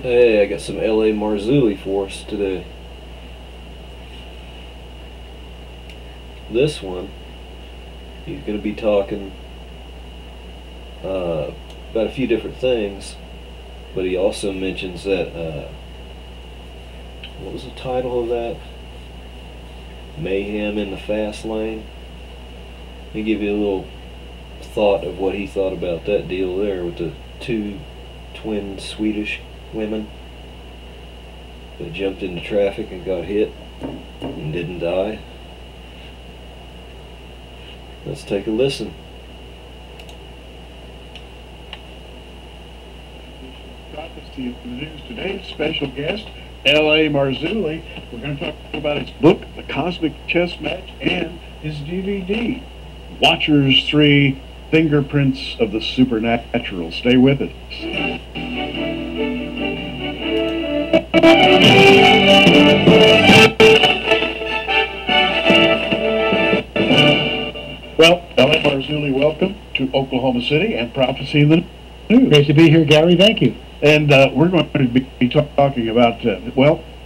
Hey, I got some LA Marzulli for us today. This one, he's going to be talking uh, about a few different things, but he also mentions that, what was the title of that? Mayhem in the Fast Lane. He give you a little thought of what he thought about that deal there with the two twin Swedish women that jumped into traffic and got hit and didn't die. Let's take a listen. Prophecy of the news today. Special guest, L.A. Marzulli. We're going to talk about his book, The Cosmic Chess Match, and his DVD, Watchers 3: Fingerprints of the Supernatural. Stay with us. Well, L.A. Marzulli, welcome to Oklahoma City and Prophecy in the News. Great to be here, Gary. Thank you. And we're going to be talking about,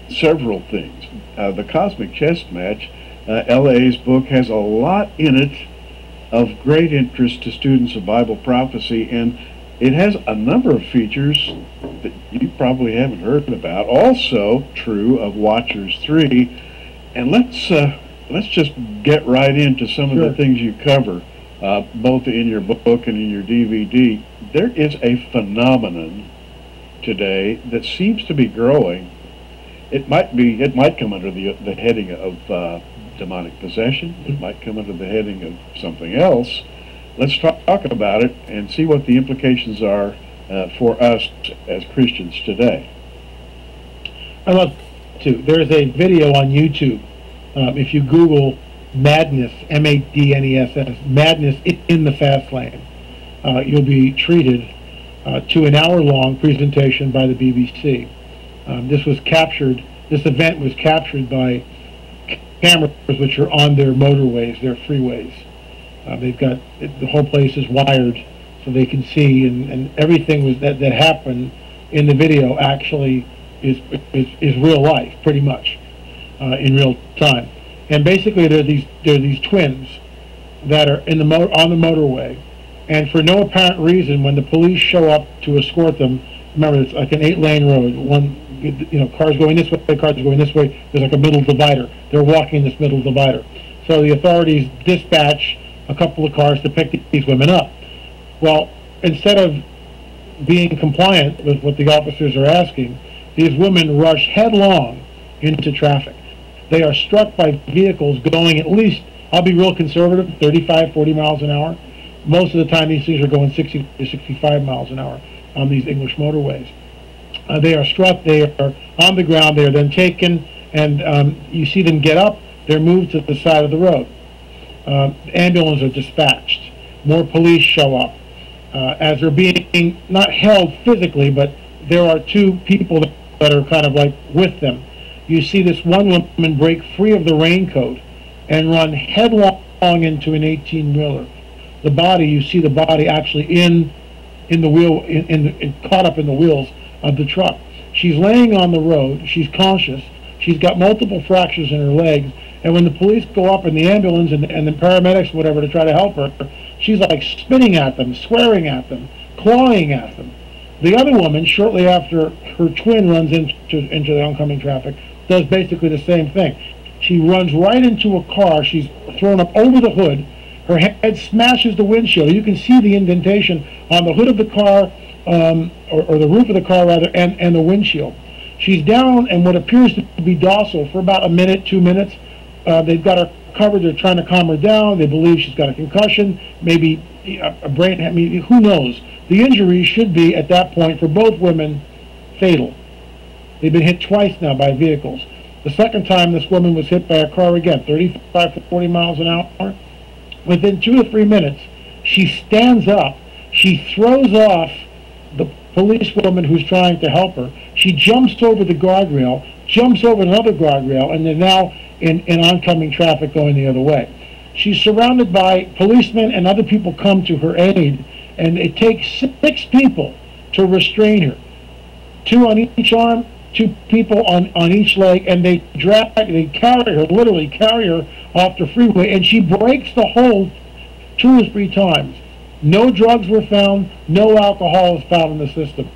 several things. The Cosmic Chess Match, L.A.'s book, has a lot in it of great interest to students of Bible prophecy, and it has a number of features that you probably haven't heard about. Also true of Watchers 3. And let's just get right into some of the things you cover, both in your book and in your DVD. There is a phenomenon today that seems to be growing. It might come under the heading of demonic possession. It might come under the heading of something else. Let's talk about it and see what the implications are for us as Christians today. I love to. There's a video on YouTube. If you Google madness, M-A-D-N-E-S-S, madness in the fast lane, you'll be treated to an hour-long presentation by the BBC. This event was captured by cameras which are on their motorways, their freeways. They've got, the whole place is wired so they can see, and everything that happened in the video actually is real life, pretty much, in real time. And basically there are these twins that are on the motorway, and for no apparent reason, when the police show up to escort them, remember it's like an 8-lane road, cars going this way, cars going this way, there's like a middle divider. They're walking this middle divider. So the authorities dispatch a couple of cars to pick these women up. Well, instead of being compliant with what the officers are asking, these women rush headlong into traffic. They are struck by vehicles going at least, I'll be real conservative, 35, 40 miles an hour. Most of the time these things are going 60 to 65 miles an hour on these English motorways. They are struck, they are on the ground, they are then taken, and you see them get up, they're moved to the side of the road. Ambulances are dispatched. More police show up. As they're being not held physically, but there are two people that are kind of like with them. You see this one woman break free of the raincoat and run headlong into an 18-wheeler. You see the body actually in the wheel, caught up in the wheels of the truck. She's laying on the road. She's conscious. She's got multiple fractures in her legs. And when the police go up in the ambulance and the paramedics, whatever, to try to help her, she's like spitting at them, swearing at them, clawing at them. The other woman, shortly after her twin runs into the oncoming traffic, does basically the same thing. She runs right into a car. She's thrown up over the hood. Her head smashes the windshield. You can see the indentation on the hood of the car, or the roof of the car, rather, and the windshield. She's down and what appears to be docile for about a minute, 2 minutes. They've got her covered. They're trying to calm her down. They believe she's got a concussion, maybe a brain, who knows. The injuries should be, at that point, for both women, fatal. They've been hit twice now by vehicles. The second time this woman was hit by a car again, 35 to 40 miles an hour. Within 2 to 3 minutes, she stands up. She throws off the policewoman who's trying to help her. She jumps over the guardrail, jumps over another guardrail, and they're now in oncoming traffic going the other way. She's surrounded by policemen, and other people come to her aid, and it takes 6 people to restrain her. two on each arm, two people on each leg, and they carry her, literally carry her off the freeway, and she breaks the hold 2 or 3 times. No drugs were found, no alcohol was found in the system.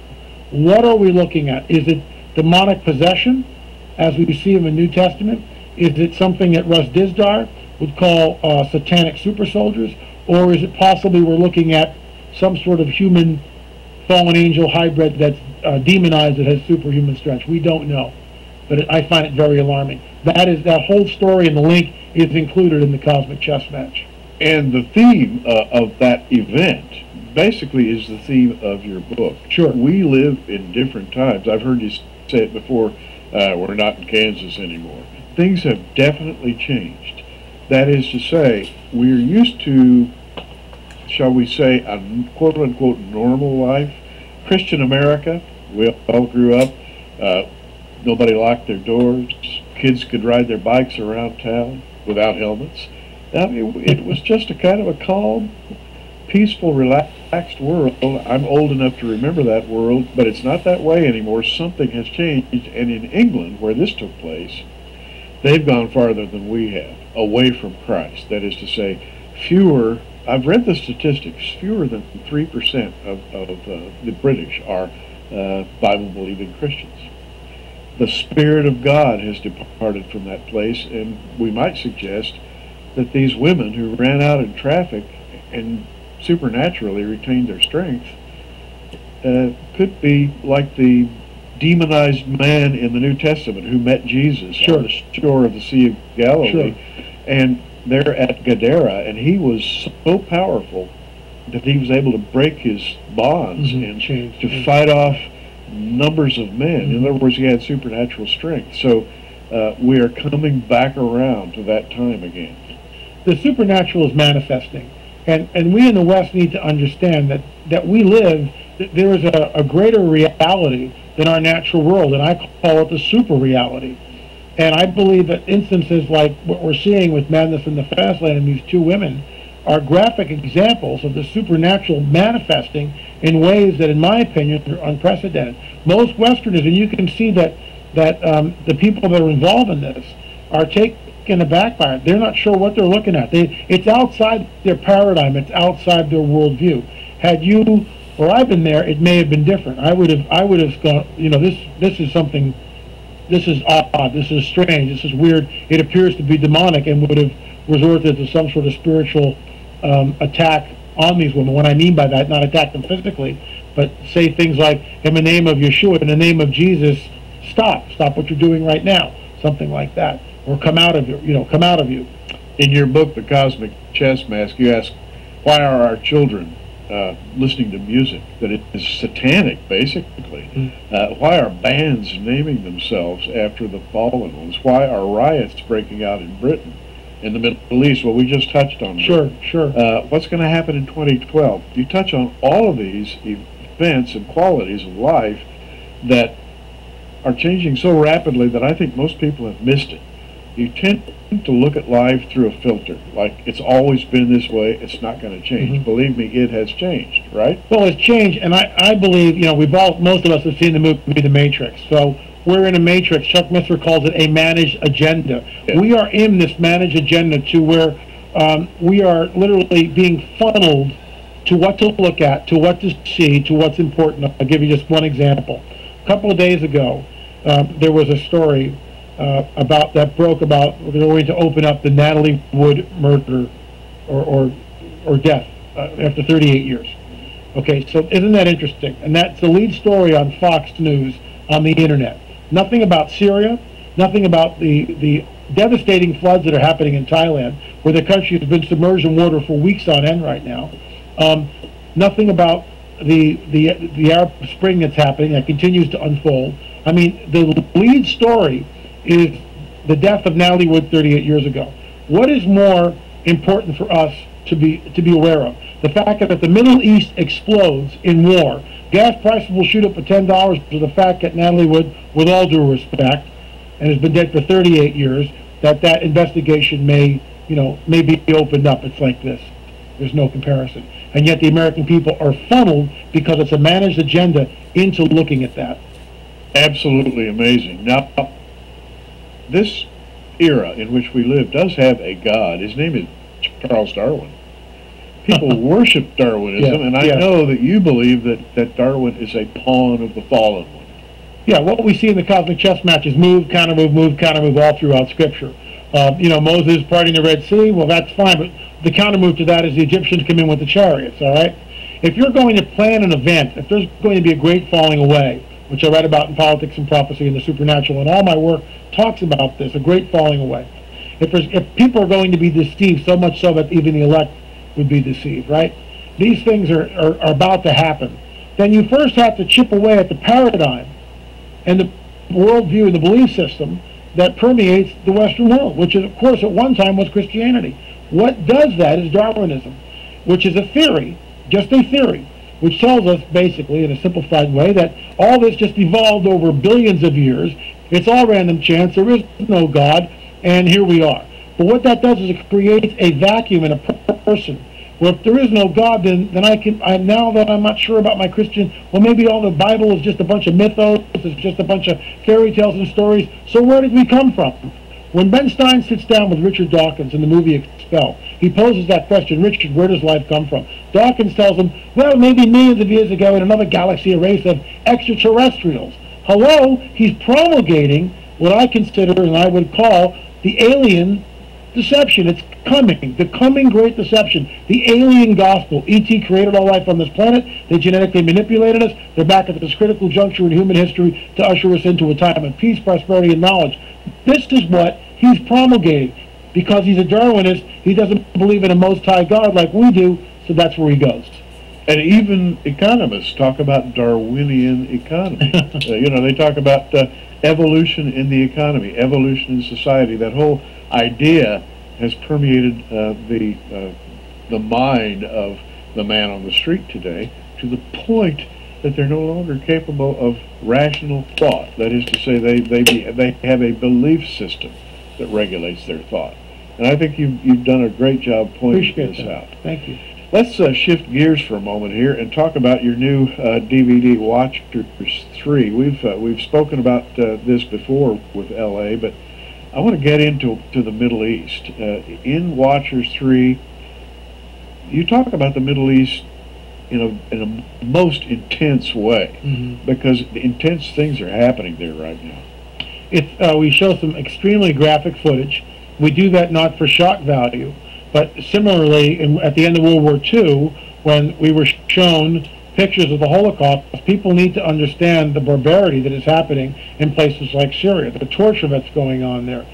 What are we looking at? Is it demonic possession, as we see in the New Testament? Is it something that Russ Dizdar would call satanic super soldiers? Or is it possibly we're looking at some sort of human fallen angel hybrid that's demonized, that has superhuman strength? We don't know. But I find it very alarming. That whole story and the link is included in the Cosmic Chess Match. And the theme of that event basically is the theme of your book. Sure. We live in different times. I've heard you say it before, we're not in Kansas anymore. Things have definitely changed. That is to say, we're used to, shall we say, a quote-unquote normal life. Christian America, we all grew up, nobody locked their doors, kids could ride their bikes around town without helmets. I mean, it was just a kind of a calm, peaceful, relaxed world. I'm old enough to remember that world, but it's not that way anymore. Something has changed, and in England, where this took place, they've gone farther than we have, away from Christ. That is to say, fewer, I've read the statistics, fewer than 3% of the British are Bible-believing Christians. The Spirit of God has departed from that place, and we might suggest that these women who ran out in traffic and supernaturally retained their strength could be like the demonized man in the New Testament who met Jesus on the shore of the Sea of Galilee. And they're at Gadara, and he was so powerful that he was able to break his bonds and to fight off numbers of men. In other words, he had supernatural strength. So we are coming back around to that time again. The supernatural is manifesting, and we in the West need to understand that we live, there is a greater reality than our natural world, and I call it the super reality. And I believe that instances like what we're seeing with Madness in the Fast Lane and these 2 women are graphic examples of the supernatural manifesting in ways that, in my opinion, are unprecedented. Most Westerners, and you can see that the people that are involved in this are taken aback by it. They're not sure what they're looking at. It's outside their paradigm. It's outside their worldview. Had you or I've been there, it may have been different. I would have gone, this is something. This is odd, this is strange, this is weird, it appears to be demonic, and would have resorted to some sort of spiritual attack on these women. What I mean by that, not attack them physically, but say things like, in the name of Yeshua, in the name of Jesus, stop what you're doing right now, something like that, or come out of you. In your book, The Cosmic Chess Mask, you ask, why are our children listening to music that is satanic, basically? Why are bands naming themselves after the fallen ones? Why are riots breaking out in Britain, in the Middle East? Well, we just touched on that. Sure. What's going to happen in 2012? You touch on all of these events and qualities of life that are changing so rapidly that I think most people have missed it. You tend to look at life through a filter, like it's always been this way, it's not going to change. Believe me, it has changed, right? Well, it's changed, and I believe, most of us have seen the movie The Matrix, so we're in a matrix. Chuck Missler calls it a managed agenda. Yeah. We are in this managed agenda to where we are literally being funneled to what to look at, to what to see, to what's important. I'll give you just one example. A couple of days ago, there was a story about we're going to open up the Natalie Wood murder or death after 38 years. Okay, so isn't that interesting? And that's the lead story on Fox News on the internet. Nothing about Syria, nothing about the devastating floods that are happening in Thailand, where the country has been submerged in water for weeks on end right now. Nothing about the Arab Spring that's happening, that continues to unfold. I mean, the lead story is the death of Natalie Wood 38 years ago. What is more important for us to be aware of? The fact that if the Middle East explodes in war, gas prices will shoot up to $10 for the fact that Natalie Wood, with all due respect, and has been dead for 38 years, that investigation may be opened up. It's like this. There's no comparison. And yet the American people are funneled, because it's a managed agenda, into looking at that. Absolutely amazing. Now, this era in which we live does have a God. His name is Charles Darwin. People worship Darwinism, and I know that you believe that Darwin is a pawn of the fallen one. Yeah, what we see in the cosmic chess match is move, counter move all throughout Scripture. Moses parting the Red Sea, well, that's fine, but the counter move to that is the Egyptians come in with the chariots, all right? If you're going to plan an event, if there's going to be a great falling away, which I write about in Politics and Prophecy and the Supernatural, and all my work talks about this, a great falling away. If people are going to be deceived, so much so that even the elect would be deceived, right? These things are about to happen. Then you first have to chip away at the paradigm and the worldview and the belief system that permeates the Western world, which is, of course, at one time was Christianity. What does that is Darwinism, which is a theory, just a theory, which tells us basically in a simplified way that all this just evolved over billions of years. It's all random chance. There is no God, and here we are. But what that does is it creates a vacuum in a person. Well, if there is no God, then now that I'm not sure about my Christian, well, maybe all the Bible is just a bunch of mythos, it's just a bunch of fairy tales and stories. So where did we come from? When Ben Stein sits down with Richard Dawkins in the movie Expel, he poses that question, Richard, where does life come from? Dawkins tells him, well, maybe millions of years ago in another galaxy, a race of extraterrestrials. Hello, he's promulgating what I consider and I would call the alien deception. It's coming, the coming great deception, the alien gospel. E.T. created all life on this planet. They genetically manipulated us. They're back at this critical juncture in human history to usher us into a time of peace, prosperity, and knowledge. This is what he's promulgating. Because he's a Darwinist, he doesn't believe in a Most High God like we do, so that's where he goes. And even economists talk about Darwinian economy. They talk about evolution in the economy, evolution in society. That whole idea has permeated the mind of the man on the street today to the point that they're no longer capable of rational thought. That is to say, they have a belief system that regulates their thought. And I think you've done a great job pointing this out. Thank you. Let's shift gears for a moment here and talk about your new DVD, Watchers 3. We've spoken about this before with LA, but I want to get into the Middle East. In Watchers 3, you talk about the Middle East in a most intense way, because intense things are happening there right now. We show some extremely graphic footage. We do that not for shock value, but similarly, at the end of World War II, when we were shown pictures of the Holocaust, people need to understand the barbarity that is happening in places like Syria, the torture that's going on there.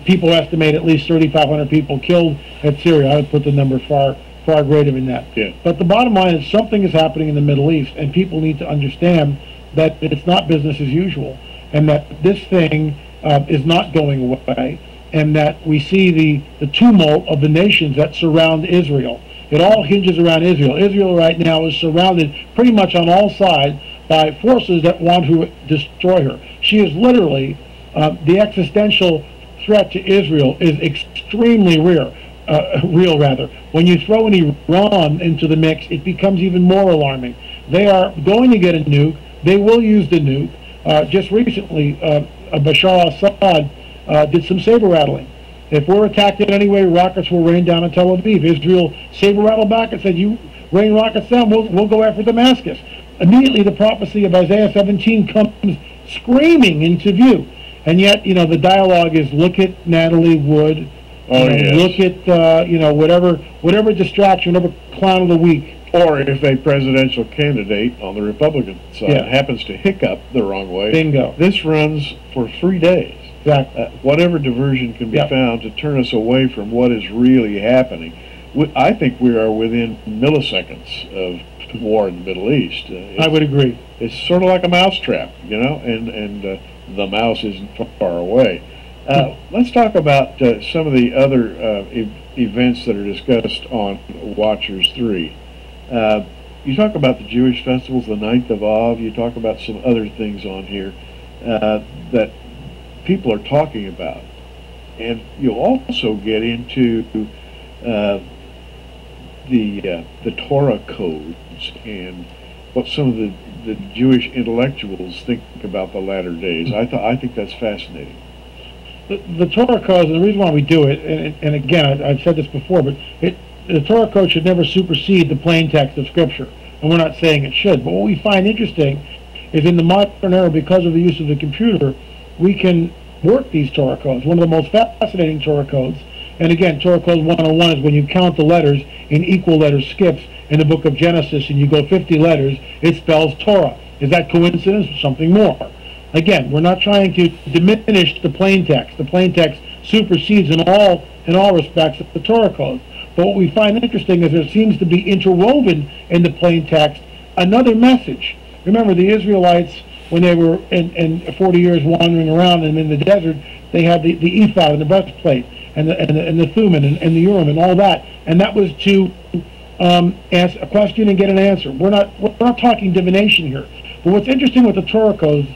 People estimate at least 3,500 people killed at Syria. I would put the number far greater than that. Yeah. But the bottom line is something is happening in the Middle East, and people need to understand that it's not business as usual, and that this thing is not going away, and that we see the tumult of the nations that surround Israel. It all hinges around Israel. Israel right now is surrounded pretty much on all sides by forces that want to destroy her. She is literally, the existential threat to Israel is extremely real. When you throw in Iran into the mix, it becomes even more alarming. They are going to get a nuke. They will use the nuke. Just recently, Bashar al-Assad did some saber rattling. If we're attacked in any way, rockets will rain down on Tel Aviv. Israel saber rattled back and said, you rain rockets down, we'll go after Damascus. Immediately the prophecy of Isaiah 17 comes screaming into view. And yet, the dialogue is look at Natalie Wood, look at, whatever distraction, whatever clown of the week. Or if a presidential candidate on the Republican side happens to hiccup the wrong way, bingo. This runs for 3 days. Exactly. Whatever diversion can be found to turn us away from what is really happening. I think we are within milliseconds of war in the Middle East. I would agree. It's sort of like a mousetrap, and the mouse isn't far away. Let's talk about some of the other events that are discussed on Watchers 3. You talk about the Jewish festivals, the 9th of Av. You talk about some other things on here that people are talking about. And you'll also get into the Torah codes and what some of the the Jewish intellectuals think about the latter days. I think that's fascinating. The Torah codes, and the reason why we do it, and again, I've said this before, but the Torah code should never supersede the plain text of Scripture, and we're not saying it should. But what we find interesting is in the modern era, because of the use of the computer, we can work these Torah codes. One of the most fascinating Torah codes, and again, Torah Code 101 is when you count the letters in equal letter skips in the book of Genesis, and you go 50 letters, it spells Torah. Is that coincidence or something more? Again, we're not trying to diminish the plain text. The plain text supersedes in all respects the Torah codes. But what we find interesting is there seems to be interwoven in the plain text another message. Remember, the Israelites, when they were in 40 years wandering around and in the desert, they had the ephod and the breastplate and the Thummim and the Urim and all that, and that was to ask a question and get an answer. We're not talking divination here. But what's interesting with the Torah codes,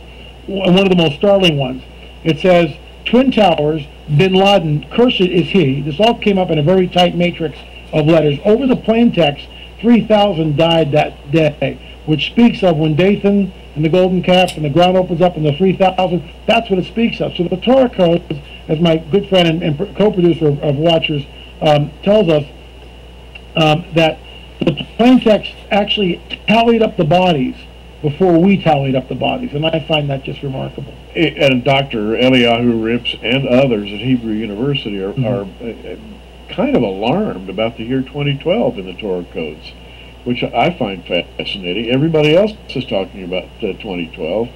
and one of the most startling ones, it says, Twin Towers, Bin Laden, cursed is he. This all came up in a very tight matrix of letters. Over the plain text, 3,000 died that day, which speaks of when Dathan and the golden calf and the ground opens up and the 3,000, that's what it speaks of. So the Torah codes, as my good friend and co-producer of Watchers tells us, that the plain text actually tallied up the bodies before we tallied up the bodies, and I find that just remarkable. And Dr. Eliyahu Rips and others at Hebrew University are kind of alarmed about the year 2012 in the Torah codes, which I find fascinating. Everybody else is talking about 2012,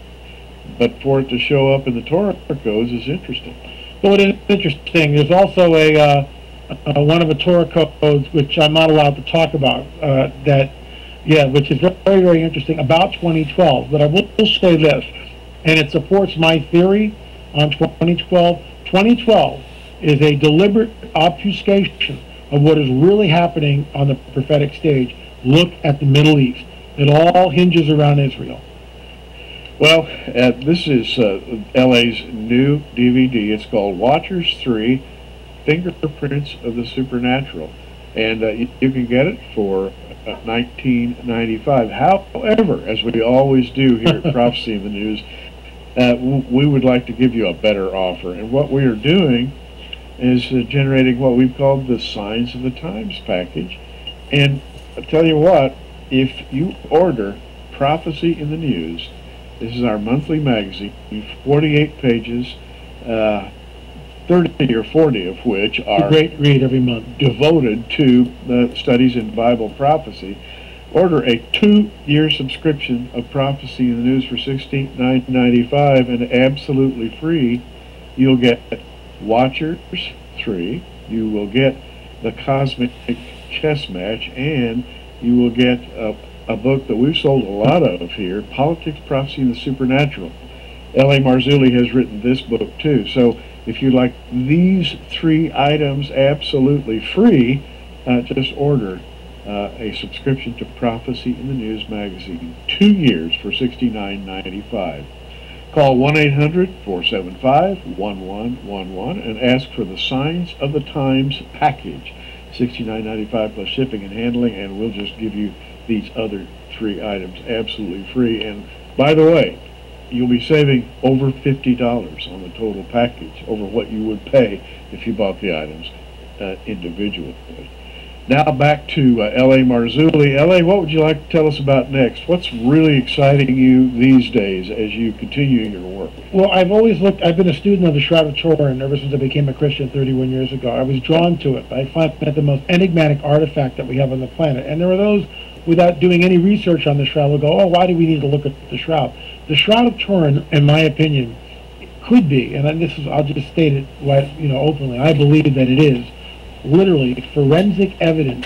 but for it to show up in the Torah codes is interesting. Well, it is interesting. There's also one of the Torah codes which I'm not allowed to talk about, which is very, very interesting about 2012. But I will say this, and it supports my theory on 2012. 2012 is a deliberate obfuscation of what is really happening on the prophetic stage. Look at the Middle East. It all hinges around Israel. Well, this is LA's new DVD. It's called Watchers 3, Fingerprints of the Supernatural. And you can get it for $19.95. However, as we always do here at Prophecy in the News, we would like to give you a better offer. And what we are doing is generating what we've called the Signs of the Times package. And I'll tell you what, if you order Prophecy in the News, this is our monthly magazine, 48 pages, 30 or 40 of which are a great read every month, devoted to studies in Bible prophecy. Order a 2-year subscription of Prophecy in the News for $69.95 and absolutely free. You'll get Watchers 3, you will get the Cosmic Chess Match, and you will get a book that we've sold a lot of here, Politics, Prophecy, and the Supernatural. L.A. Marzulli has written this book too. So if you like these 3 items absolutely free, just order a subscription to Prophecy in the News magazine, 2 years for $69.95. Call 1-800-475-1111 and ask for the Signs of the Times package, $69.95 plus shipping and handling, and we'll just give you these other 3 items absolutely free. And by the way, you'll be saving over $50 on the total package over what you would pay if you bought the items individually. Now back to L.A. Marzulli. L.A., what would you like to tell us about next? What's really exciting you these days as you continue your work? Well, I've been a student of the Shroud of Turin ever since I became a Christian 31 years ago. I was drawn to it. I find it the most enigmatic artifact that we have on the planet. And there are those, without doing any research on the Shroud, will go, oh, why do we need to look at the Shroud? The Shroud of Turin, in my opinion, could be, and I'll just state it openly, I believe that it is, literally forensic evidence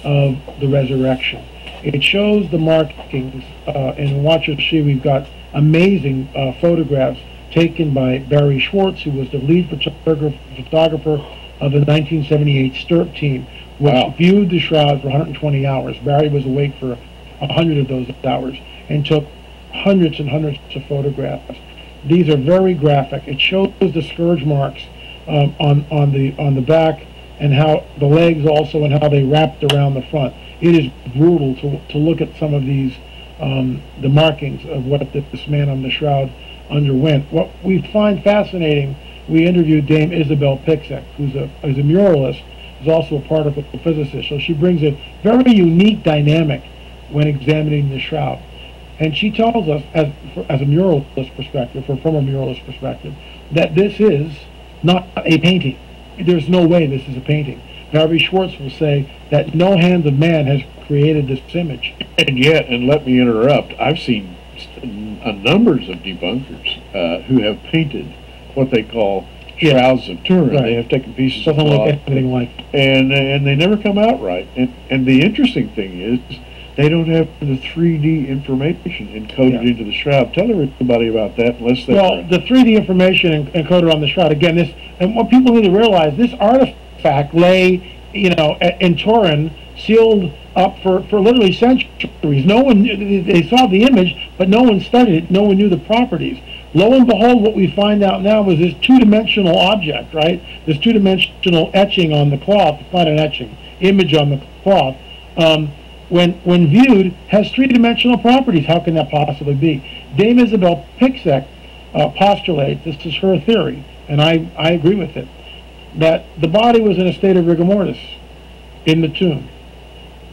of the resurrection. It shows the markings. In Watchers 3, we've got amazing photographs taken by Barry Schwartz, who was the lead photographer of the 1978 Stirp team, which viewed the Shroud for 120 hours. Barry was awake for 100 of those hours and took hundreds and hundreds of photographs. These are very graphic. It shows the scourge marks on the back, and how the legs also, and how they wrapped around the front. It is brutal to look at some of these the markings of what this man on the shroud underwent. What we find fascinating, we interviewed Dame Isabel Pixek, who's a muralist, is also a particle physicist. So she brings a very unique dynamic when examining the shroud. And she tells us, as a muralist perspective, or from a muralist perspective, that this is not a painting. There's no way this is a painting. Gary Schwartz will say that no hand of man has created this image. And yet, and let me interrupt, I've seen numbers of debunkers who have painted what they call shrouds of Turin. Right. They have taken pieces Doesn't of look cloth, anything like. and they never come out right. And the interesting thing is, they don't have the 3D information encoded into the shroud. Tell everybody about that, unless they. Well, the 3D information encoded on the shroud. Again, this, and what people need to realize, this artifact lay, in Turin, sealed up for literally centuries. No one, they saw the image, but no one studied it. No one knew the properties. Lo and behold, what we find out now is this two-dimensional object, right? This two-dimensional etching on the cloth. It's not an etching, image on the cloth. When viewed, has three-dimensional properties. How can that possibly be? Dame Isabel Pixek postulates, this is her theory, and I agree with it, that the body was in a state of rigor mortis in the tomb.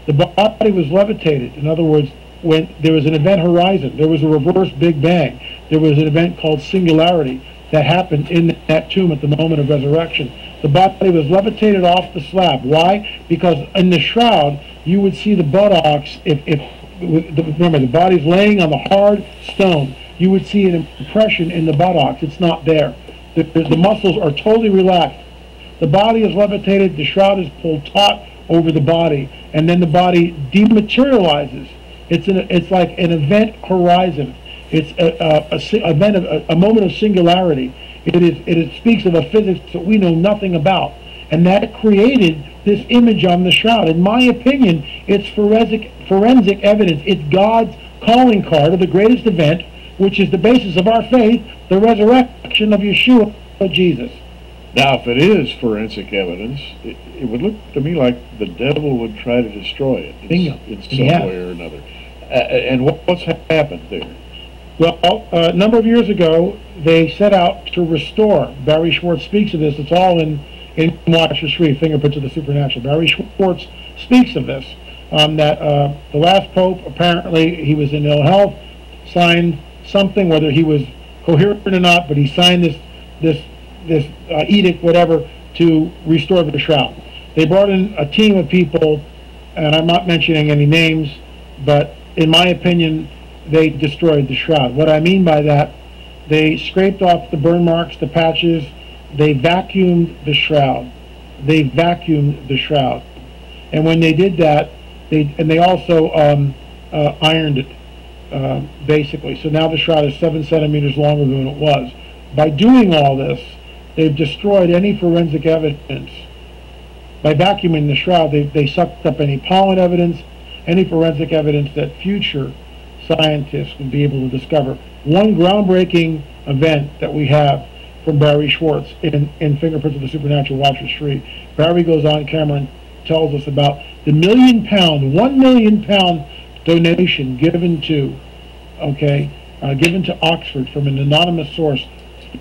The body was levitated. In other words, when there was an event horizon, there was a reverse Big Bang. There was an event called singularity that happened in that tomb at the moment of resurrection. The body was levitated off the slab. Why? Because in the shroud, you would see the buttocks, remember, the body's laying on the hard stone. You would see an impression in the buttocks. It's not there. The muscles are totally relaxed. The body is levitated, the shroud is pulled taut over the body, and then the body dematerializes. It's like an event horizon. It's a moment of singularity. It speaks of a physics that we know nothing about, and that created this image on the shroud. In my opinion, it's forensic evidence. It's God's calling card of the greatest event, which is the basis of our faith, the resurrection of Yeshua, Jesus. Now, if it is forensic evidence, it would look to me like the devil would try to destroy it in some way or another. And what's happened there? Well, a number of years ago, they set out to restore. Barry Schwartz speaks of this. It's all in Watcher 3, Fingerprints of the Supernatural. Barry Schwartz speaks of this, that the last pope, apparently he was in ill health, signed something, whether he was coherent or not, but he signed this edict, whatever, to restore the shroud. They brought in a team of people, and I'm not mentioning any names, but in my opinion, they destroyed the shroud. What I mean by that, they scraped off the burn marks, the patches, they vacuumed the shroud. They vacuumed the shroud. And when they did that, they also ironed it, basically. So now the shroud is 7 centimeters longer than it was. By doing all this, they've destroyed any forensic evidence. By vacuuming the shroud, they sucked up any pollen evidence, any forensic evidence that future scientists would be able to discover. One groundbreaking event that we have from Barry Schwartz in Fingerprints of the Supernatural, Watcher 3, Barry goes on camera and tells us about the £1 million donation given to Oxford from an anonymous source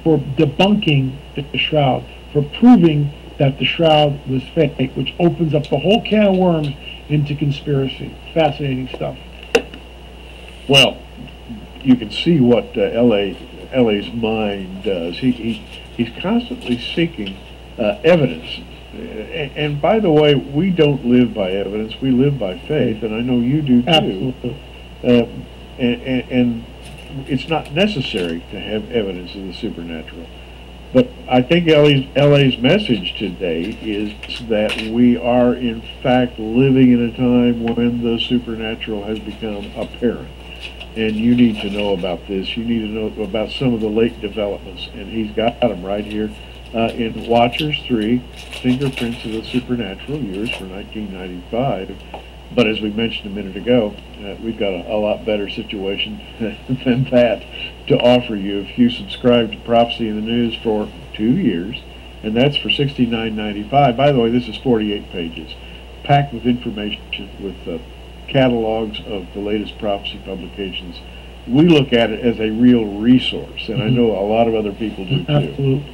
for debunking the shroud, for proving that the shroud was fake, which opens up the whole can of worms into conspiracy. Fascinating stuff. Well, you can see what LA's mind does. He's constantly seeking evidence. And by the way, we don't live by evidence. We live by faith, and I know you do too. Absolutely. And it's not necessary to have evidence of the supernatural. But I think LA's message today is that we are in fact living in a time when the supernatural has become apparent. And you need to know about this. You need to know about some of the late developments. And he's got them right here in Watchers 3, Fingerprints of the Supernatural, years for 1995. But as we mentioned a minute ago, we've got a lot better situation than that to offer you if you subscribe to Prophecy in the News for 2 years, and that's for $69.95. By the way, this is 48 pages, packed with information with catalogs of the latest prophecy publications. We look at it as a real resource, and I know a lot of other people do too. Absolutely.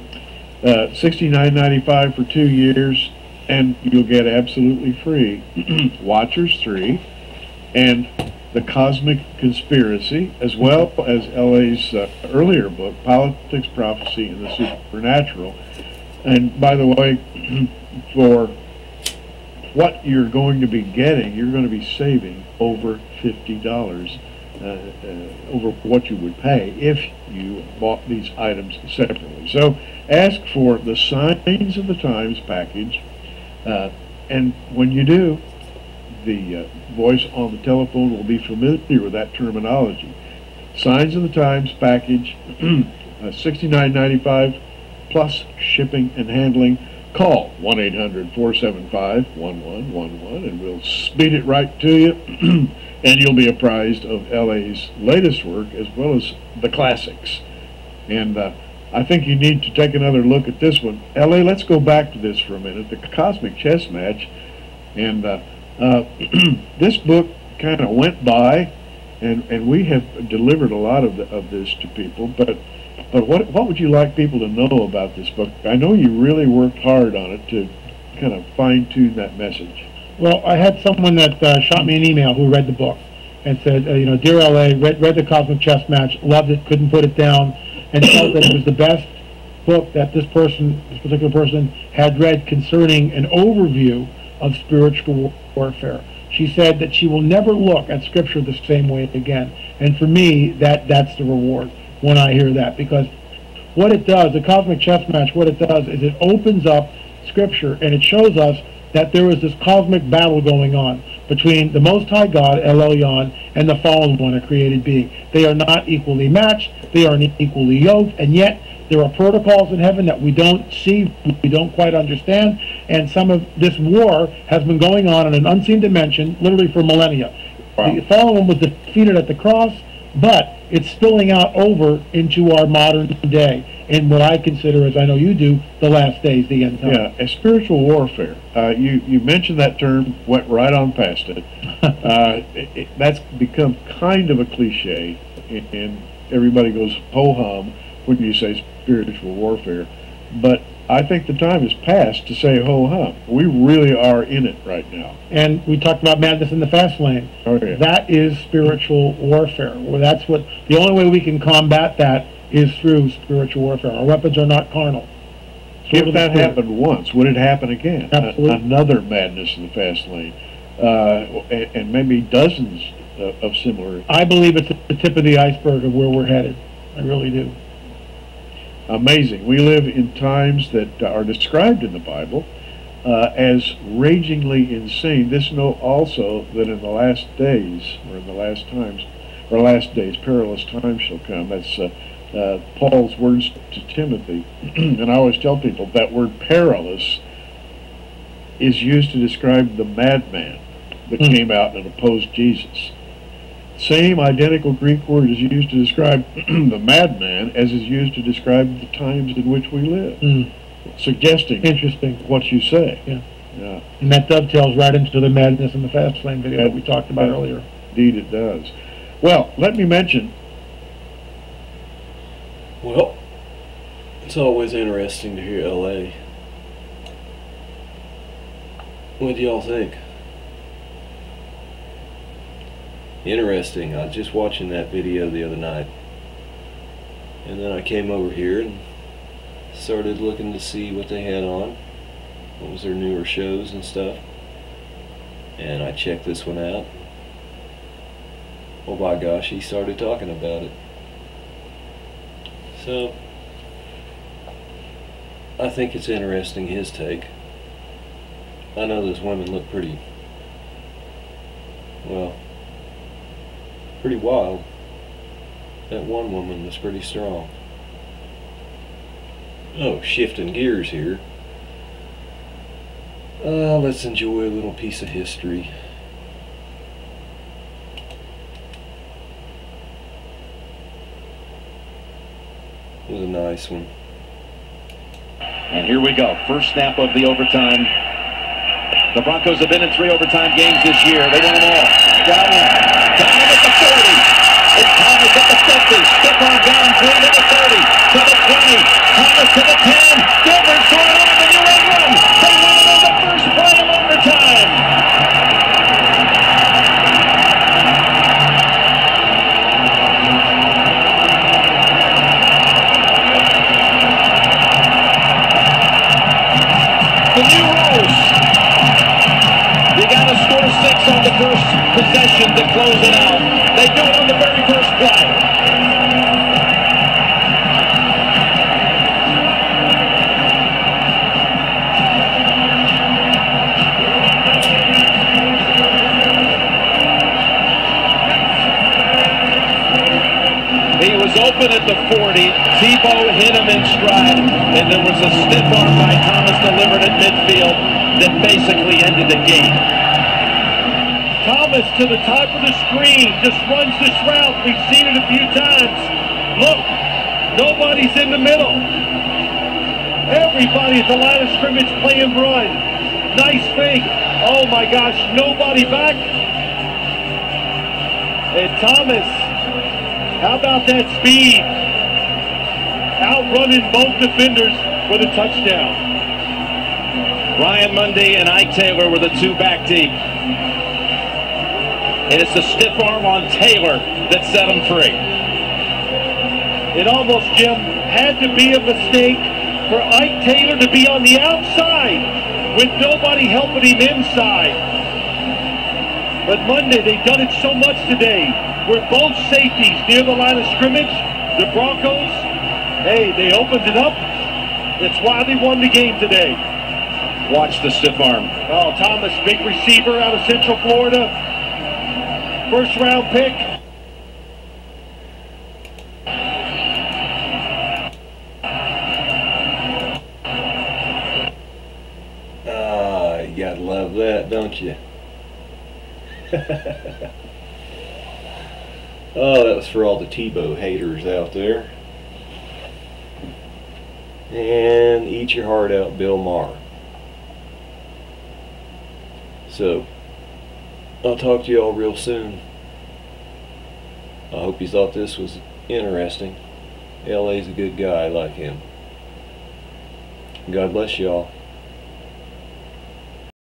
$69.95 for 2 years, and you'll get absolutely free Watchers 3 and The Cosmic Conspiracy, as well as LA's earlier book, Politics, Prophecy, and the Supernatural. And by the way, for what you're going to be getting, you're going to be saving over $50 over what you would pay if you bought these items separately. So ask for the Signs of the Times package, and when you do, the voice on the telephone will be familiar with that terminology. Signs of the Times package, $69.95 plus shipping and handling. Call 1-800-475-1111 and we'll speed it right to you. And you'll be apprised of LA's latest work as well as the classics. And I think you need to take another look at this one. LA, let's go back to this for a minute. The Cosmic Chess Match. And this book kind of went by, and we have delivered a lot of this to people. But what would you like people to know about this book? I know you really worked hard on it to kind of fine-tune that message. Well, I had someone that shot me an email who read the book and said, Dear LA, read the Cosmic Chess Match, loved it, couldn't put it down, and felt that it was the best book that this particular person, had read concerning an overview of spiritual warfare. She said that she will never look at Scripture the same way again. And for me, that's the reward when I hear that, because what it does, the Cosmic Chess Match, what it does is it opens up Scripture and it shows us that there is this cosmic battle going on between the Most High God, El Elyon, and the fallen one, a created being. They are not equally matched, they are not equally yoked, and yet there are protocols in heaven that we don't see, we don't quite understand, and some of this war has been going on in an unseen dimension, literally for millennia. Wow. The fallen one was defeated at the cross, but it's spilling out over into our modern day, in what I consider, as I know you do, the last days, the end time. Yeah, a spiritual warfare. You mentioned that term, went right on past it. That's become kind of a cliche, and everybody goes ho-hum when you say spiritual warfare. But I think the time has passed to say ho-hum. We really are in it right now. And we talked about madness in the fast lane. Oh, yeah. That is spiritual warfare. Well, that's what the only way we can combat that is through spiritual warfare. Our weapons are not carnal. If that happened once, would it happen again? Absolutely. Another madness in the fast lane, and maybe dozens of similar. I believe it's at the tip of the iceberg of where we're headed. I really do. Amazing. We live in times that are described in the Bible as ragingly insane. This note also that in the last days, or in the last times, or last days, perilous times shall come. That's Paul's words to Timothy. And I always tell people that word perilous is used to describe the madman that came out and opposed Jesus. Same identical Greek word is used to describe the madman as is used to describe the times in which we live. Suggesting what you say. Yeah. And that dovetails right into the madness in the fast lane video that we talked about earlier. Indeed it does. Well, let me mention. Well, it's always interesting to hear LA. What do y'all think? Interesting. I was just watching that video the other night, and then I came over here and started looking to see what they had on, what was their newer shows and stuff, and I checked this one out. Oh my gosh, he started talking about it. So I think it's interesting, his take. I know those women look pretty, well, pretty wild. That one woman was pretty strong. Oh, shifting gears here. Let's enjoy a little piece of history. It was a nice one. And here we go. First snap of the overtime. The Broncos have been in 3 overtime games this year. They won them all. Got him. Got him at the 40. It's Thomas at the 50. Stiff arm got him clean at the 30. To the 20. Thomas to the 10. Gilbert scored on the U.S. run. They win it on the first play of overtime. The new rules. You got to score 6 on the first possession to close it out. They do it on the very first play. He was open at the 40. Tebow hit him in stride, and there was a stiff arm by Thomas delivered at midfield that basically ended the game. Thomas to the top of the screen, just runs this route. We've seen it a few times. Look, nobody's in the middle. Everybody at the line of scrimmage playing run. Nice fake. Oh my gosh, nobody back. And Thomas, how about that speed? Outrunning both defenders for the touchdown. Ryan Mundy and Ike Taylor were the 2 back deep. And it's the stiff arm on Taylor that set him free. It almost, Jim, had to be a mistake for Ike Taylor to be on the outside with nobody helping him inside. But Monday, they've done it so much today. With both safeties near the line of scrimmage, the Broncos, hey, they opened it up. That's why they won the game today. Watch the stiff arm. Oh, Thomas, big receiver out of Central Florida. First round pick. You gotta love that, don't you? Oh, that was for all the Tebow haters out there. And eat your heart out, Bill Maher. So, I'll talk to you all real soon. I hope you thought this was interesting. LA's a good guy, I like him. God bless y'all.